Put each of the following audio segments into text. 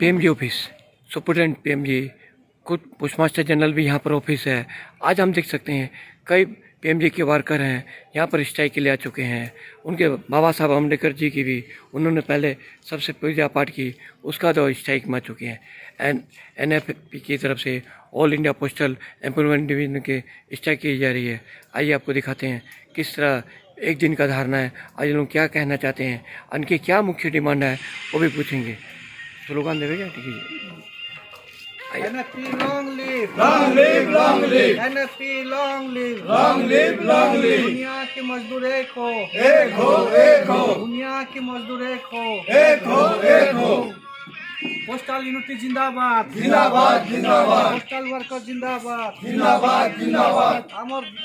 PMG office, superintendent PMG, खुद postmaster general भी यहाँ पर ऑफिस है। आज हम देख सकते हैं कई पीएमजी के वर्कर हैं यहाँ पर स्ट्राइक के लिए आ चुके हैं। उनके बाबा साहब अम्बेडकर जी की भी उन्होंने पहले सबसे पूजा पाठ की, उसका तो स्ट्राइक में आ चुके हैं। NFP की तरफ से all India postal employment division के स्ट्राइक की जा रही है। आइए आपको दिखाते हैं किस तरह एक दिन का धारणा है, आज लोग क्या कहना चाहते हैं, उनकी क्या मुख्य डिमांड है वो भी पूछेंगे। स्लोगन देवे क्या? ठीक है। NFP long live, Long live, long live, NFP long live, long live, long live। दुनिया के मजदूर एक हो, एक हो, एक हो, दुनिया के मजदूर एक हो, एक हो, एक हो। पोस्टल यूनिटी जिंदाबाद, जिंदाबाद, जिंदाबाद, पोस्टल वर्कर जिंदाबाद, जिंदाबाद, जिंदाबाद।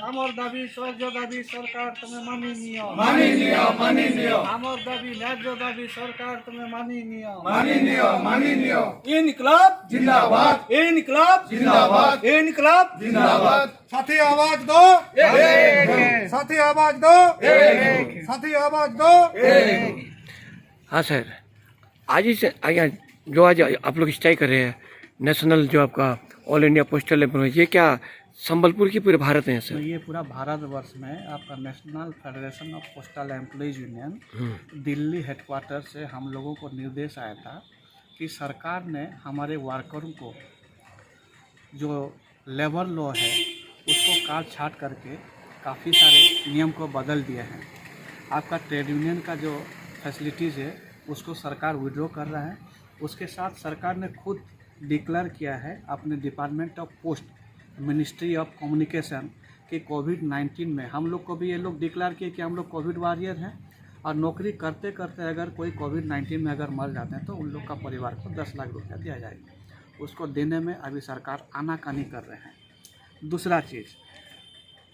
আমার দাবি ন্যায্য দাবি সরকার তুমি মানি নিও, মানি নিও, মানি নিও, আমার দাবি ন্যায্য দাবি সরকার তুমি মানি নিও, মানি নিও, মানি নিও। ইনকলাব जिंदाबाद, ইনকলাব जिंदाबाद, ইনকলাब जिंदाबाद। साथी आवाज दो, एक साथी आवाज दो, एक, साथी आवाज दो। एक। हाँ सर, आज ही आइए जो आज आप लोग स्ट्राइक कर रहे हैं, नेशनल जो आपका ऑल इंडिया पोस्टल एम्प्लॉय, ये क्या संबलपुर की पूरे भारत में है तो सर? ये पूरा भारतवर्ष में आपका national federation of postal employees union Delhi headquarter से हम लोगों को निर्देश आया था कि सरकार ने हमारे वर्करों को जो लेबर लॉ है उसको काट छाट करके काफ़ी सारे नियम को बदल दिए हैं। आपका ट्रेड यूनियन का जो फैसिलिटीज़ है उसको सरकार विड्रॉ कर रहा है। उसके साथ सरकार ने खुद डिक्लेयर किया है अपने department of post, ministry of communication कि कोविड-19 में हम लोग को भी ये लोग डिक्लेयर किए कि हम लोग कोविड वॉरियर हैं और नौकरी करते करते अगर कोई कोविड-19 में अगर मर जाते हैं तो उन लोग का परिवार को 10 लाख रुपया दिया जाएगा। उसको देने में अभी सरकार आनाकानी कर रहे हैं। दूसरा चीज़,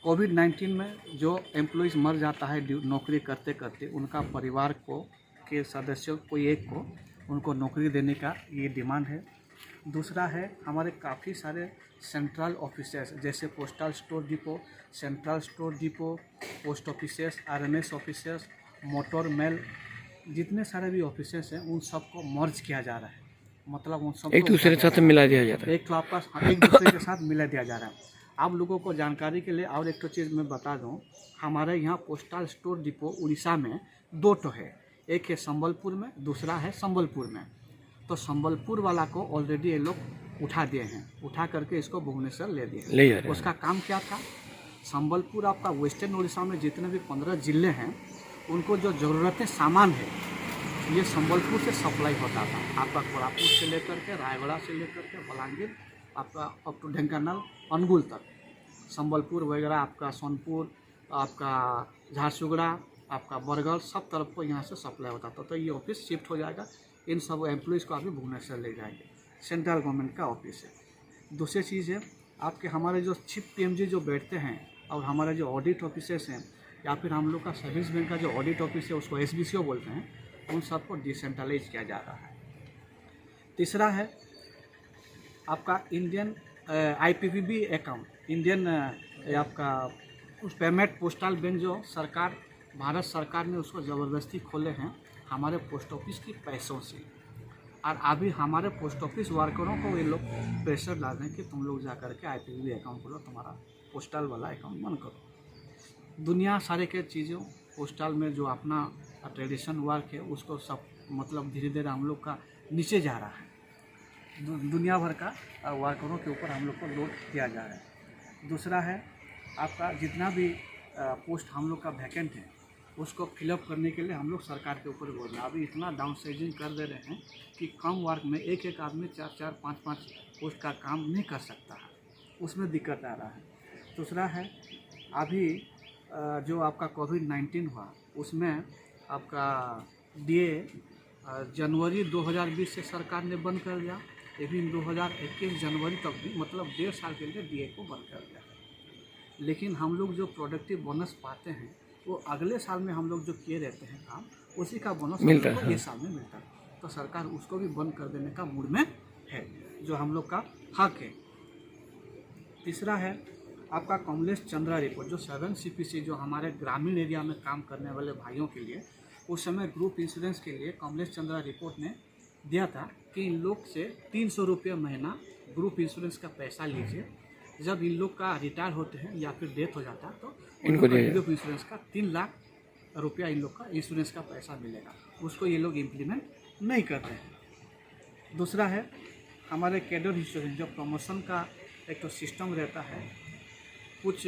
कोविड-19 में जो एम्प्लॉइज़ मर जाता है नौकरी करते करते, उनका परिवार को के सदस्यों कोई एक को उनको नौकरी देने का ये डिमांड है। दूसरा है हमारे काफ़ी सारे सेंट्रल ऑफिसेस जैसे postal store depot, central store depot, post offices, RMS offices, motor mail, जितने सारे भी ऑफिसेस हैं उन सबको मर्ज किया जा रहा है। मतलब उन सबको एक दूसरे के साथ मिला दिया जाता है। एक तो आपका एक दूसरे के साथ मिला दिया जा रहा है। आप लोगों को जानकारी के लिए और एक तो चीज़ मैं बता दूं, हमारे यहाँ पोस्टल स्टोर डिपो उड़ीसा में 2 तो है, एक है संबलपुर में, दूसरा है संबलपुर में। तो संबलपुर वाला को ऑलरेडी ये लोग उठा दिए हैं, उठा करके इसको भुवनेश्वर ले दिए ले जा रहे हैं। उसका काम क्या था, संबलपुर आपका वेस्टर्न उड़ीसा में जितने भी 15 जिले हैं उनको जो ज़रूरतें सामान है ये संबलपुर से सप्लाई होता था। आपका कोरापुट से लेकर के, रायगढ़ से लेकर के बलांगीर, आपका अप टू ढेंकानाल, अनुगुल तक, संबलपुर वगैरह, आपका सोनपुर, आपका झारसुगड़ा, आपका बरगढ़, सब तरफ को यहाँ से सप्लाई होता था। तो ये ऑफिस शिफ्ट हो जाएगा, इन सब एम्प्लॉइज़ को अभी भुवनेश्वर ले जाएंगे। सेंट्रल गवर्नमेंट का ऑफिस है। दूसरी चीज़ है आपके हमारे जो चीफ PMG जो बैठते हैं और हमारे जो ऑडिट ऑफिसेस हैं या फिर हम लोग का सर्विस बैंक का जो ऑडिट ऑफिस है उसको SBCO बोलते हैं, उन सबको डिसेंट्रलाइज किया जा रहा है। तीसरा है आपका इंडियन IPPB अकाउंट, इंडियन आपका उस पेमेंट पोस्टल बैंक जो सरकार, भारत सरकार ने उसको ज़बरदस्ती खोले हैं हमारे पोस्ट ऑफिस की पैसों से। और अभी हमारे पोस्ट ऑफिस वर्करों को ये लोग प्रेशर डाल रहे हैं कि तुम लोग जा कर के IPPB अकाउंट खोलो, तुम्हारा पोस्टल वाला अकाउंट बंद करो। दुनिया सारे के चीज़ों पोस्टल में जो अपना ट्रेडिशन वर्क है उसको सब मतलब धीरे धीरे हम लोग का नीचे जा रहा है। दुनिया भर का वर्करों के ऊपर हम लोग को लोड दिया जा रहा है। दूसरा है आपका जितना भी पोस्ट हम लोग का वैकेंट है उसको फिलअप करने के लिए हम लोग सरकार के ऊपर बोल रहे हैं। अभी इतना डाउन साइजिंग कर दे रहे हैं कि कम वर्क में एक एक आदमी 4-4, 5-5 पोस्ट का काम नहीं कर सकता है, उसमें दिक्कत आ रहा है। दूसरा है अभी जो आपका कोविड-19 हुआ उसमें आपका DA जनवरी 2020 से सरकार ने बंद कर दिया, लेकिन 2021 जनवरी तक भी मतलब 1.5 साल के लिए DA को बंद कर दिया। लेकिन हम लोग जो प्रोडक्टिव बोनस पाते हैं वो अगले साल में हम लोग जो किए रहते हैं काम, उसी का बोनस मिलता है, इस साल में मिलता है। तो सरकार उसको भी बंद कर देने का मूड में है, जो हम लोग का हक है। तीसरा है आपका कमलेश चंद्रा रिपोर्ट, जो 7 CPC जो हमारे ग्रामीण एरिया में काम करने वाले भाइयों के लिए, उस समय ग्रुप इंश्योरेंस के लिए कमलेश चंद्रा रिपोर्ट ने दिया था कि इन लोग से 300 रुपये महीना ग्रुप इंश्योरेंस का पैसा लीजिए। जब इन लोग का रिटायर होते हैं या फिर डेथ हो जाता है तो इनको दिया ग्रुप इंश्योरेंस का 3 लाख रुपया इन लोग का इंश्योरेंस का पैसा मिलेगा। उसको ये लोग इम्प्लीमेंट नहीं कर रहे हैं। दूसरा है हमारे कैडर इंश्योरेंस, जो प्रमोशन का एक तो सिस्टम रहता है, कुछ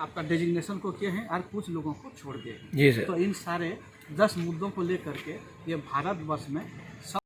आपका डेजिग्नेशन को किए हैं और कुछ लोगों को छोड़ दिए हैं। जी सर। तो इन सारे 10 मुद्दों को लेकर के ये भारतवर्ष में